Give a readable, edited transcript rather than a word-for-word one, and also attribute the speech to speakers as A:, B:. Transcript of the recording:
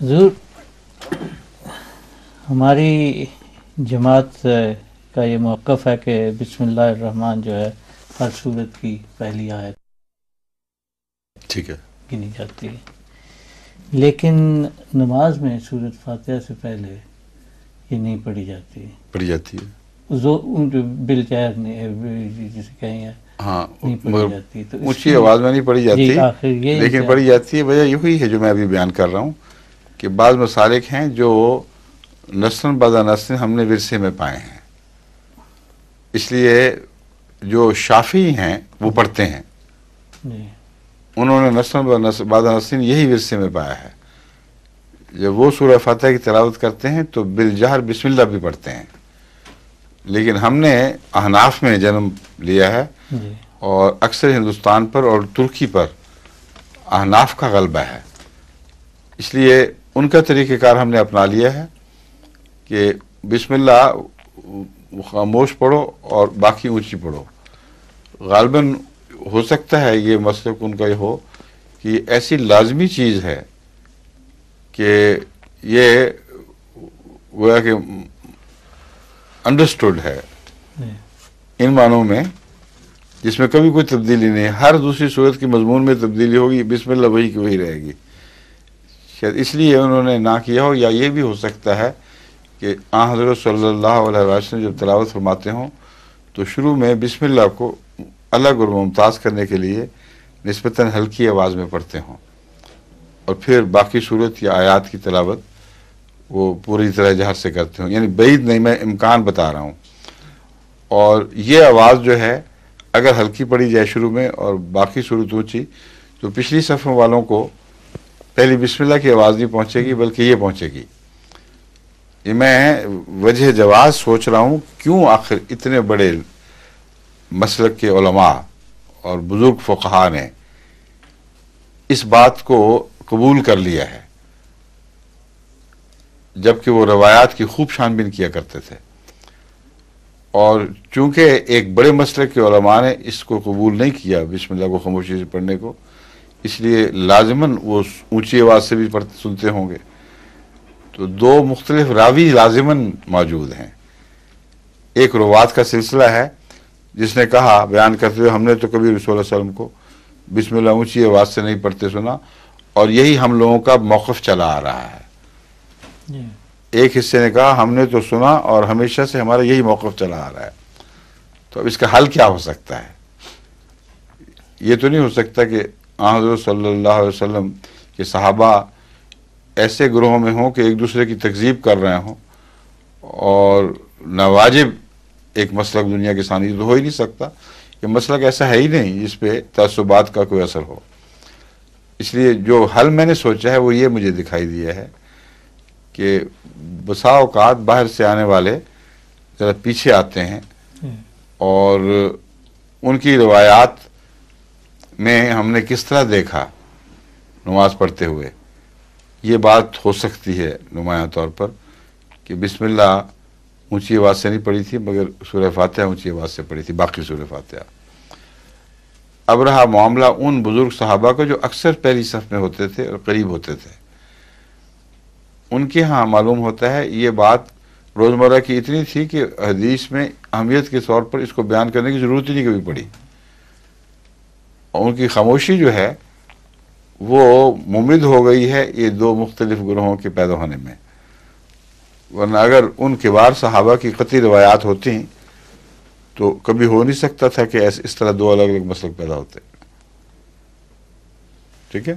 A: حضور ہماری جماعت کا یہ موقف ہے کہ بسم اللہ الرحمن جو ہے ہر سورت کی پہلی آیت
B: ٹھیک ہے
A: گنی جاتی ہے، لیکن نماز میں سورت فاتحہ سے پہلے یہ نہیں پڑھی جاتی،
B: پڑھی جاتی ہے
A: بالجہر نہیں جسے کہیں
B: ہاں،
A: نہیں پڑھی جاتی، تو
B: اونچی آواز میں نہیں پڑھی جاتی،
A: جی آخر یہ
B: لیکن پڑھی جاتی ہے۔ وجہ یہی ہے جو میں ابھی بیان کر رہا ہوں کہ بعض مسالک ہیں جو نسل بعد نسل ہم نے ورثے میں پائے ہیں، اس لیے جو شافعی ہیں وہ پڑھتے ہیں،
A: جی
B: انہوں نے نسل بعد نسل یہی ورثے میں پایا ہے۔ جب وہ سورہ فاتحہ کی تلاوت کرتے ہیں تو بالجہر بسم اللہ بھی پڑھتے ہیں، لیکن ہم نے احناف میں جنم لیا ہے
A: جی
B: اور اکثر ہندوستان پر اور ترکی پر احناف کا غلبہ ہے، اس لیے ان کا طریقہ کار ہم نے اپنا لیا ہے کہ بسم اللہ خاموش پڑھو اور باقی اونچی پڑھو۔ غالباً ہو سکتا ہے یہ مسلک ان کا یہ ہو کہ یہ ایسی لازمی چیز ہے کہ یہ گویا کہ انڈرسٹوڈ ہے
A: جی
B: ان معنوں میں جس میں کبھی کوئی تبدیلی نہیں ہے، ہر دوسری صورت کی مضمون میں تبدیلی ہوگی، بسم اللہ وہی کی وہی رہے گی۔ شاید اس لیے انہوں نے نہ کیا ہو، یا یہ بھی ہو سکتا ہے کہ آن حضرت صلی اللہ علیہ وسلم جب تلاوت فرماتے ہوں تو شروع میں بسم اللہ کو الگ اور ممتاز کرنے کے لیے نسبتاً ہلکی آواز میں پڑھتے ہوں، اور پھر باقی صورت یا آیات کی تلاوت وہ پوری طرح جہر سے کرتے ہوں، یعنی بعید نہیں، میں امکان بتا رہا ہوں۔ اور یہ آواز جو ہے اگر ہلکی پڑھی جائے شروع میں اور باقی صورت اونچی، تو پچھلی صفوں والوں کو پہلی بسم اللہ کی آواز نہیں پہنچے گی بلکہ یہ پہنچے گی۔ یہ میں وجہ جواز سوچ رہا ہوں کیوں آخر اتنے بڑے مسلک کے علماء اور بزرگ فقہا نے اس بات کو قبول کر لیا ہے، جبکہ وہ روایات کی خوب چھان بین کیا کرتے تھے، اور چونکہ ایک بڑے مسلک کے علماء نے اس کو قبول نہیں کیا بسم اللہ کو خاموشی سے پڑھنے کو، اس لیے لازماً وہ اونچی آواز سے بھی سنتے ہوں گے، تو دو مختلف راوی لازماً موجود ہیں۔ ایک روات کا سلسلہ ہے جس نے کہا بیان کرتے ہوئے، ہم نے تو کبھی رسول اللہ علیہ وسلم کو بسم اللہ اونچی آواز سے نہیں پڑھتے سنا، اور یہی ہم لوگوں کا موقف چلا آ رہا ہے۔
A: جی
B: ایک حصے نے کہا ہم نے تو سنا اور ہمیشہ سے ہمارا یہی موقف چلا آ رہا ہے، تو اب اس کا حل کیا ہو سکتا ہے؟ یہ تو نہیں ہو سکتا کہ حضرت صلی اللہ علیہ وسلم کے صحابہ ایسے گروہوں میں ہوں کہ ایک دوسرے کی تکذیب کر رہے ہوں اور ناواجب ایک مسلک دنیا کے سامنے، تو ہو ہی نہیں سکتا، یہ مسلک ایسا ہے ہی نہیں جس پہ تعصبات کا کوئی اثر ہو۔ اس لیے جو حل میں نے سوچا ہے وہ یہ مجھے دکھائی دیا ہے کہ بسا اوقات باہر سے آنے والے ذرا پیچھے آتے ہیں، اور ان کی روایات میں ہم نے کس طرح دیکھا نماز پڑھتے ہوئے، یہ بات ہو سکتی ہے نمایاں طور پر کہ بسم اللہ اونچی آواز سے نہیں پڑھی تھی مگر سورہ فاتحہ اونچی آواز سے پڑھی تھی، باقی سورہ فاتحہ۔ اب رہا معاملہ ان بزرگ صحابہ کا جو اکثر پہلی صف میں ہوتے تھے اور قریب ہوتے تھے، ان کے ہاں معلوم ہوتا ہے یہ بات روزمرہ کی اتنی تھی کہ حدیث میں اہمیت کے طور پر اس کو بیان کرنے کی ضرورت ہی نہیں کبھی پڑی، اور ان کی خاموشی جو ہے وہ ممد ہو گئی ہے یہ دو مختلف گروہوں کے پیدا ہونے میں، ورنہ اگر ان کبار صحابہ کی قطعی روایات ہوتی تو کبھی ہو نہیں سکتا تھا کہ اس طرح دو الگ الگ مسلک پیدا ہوتے۔ ٹھیک ہے؟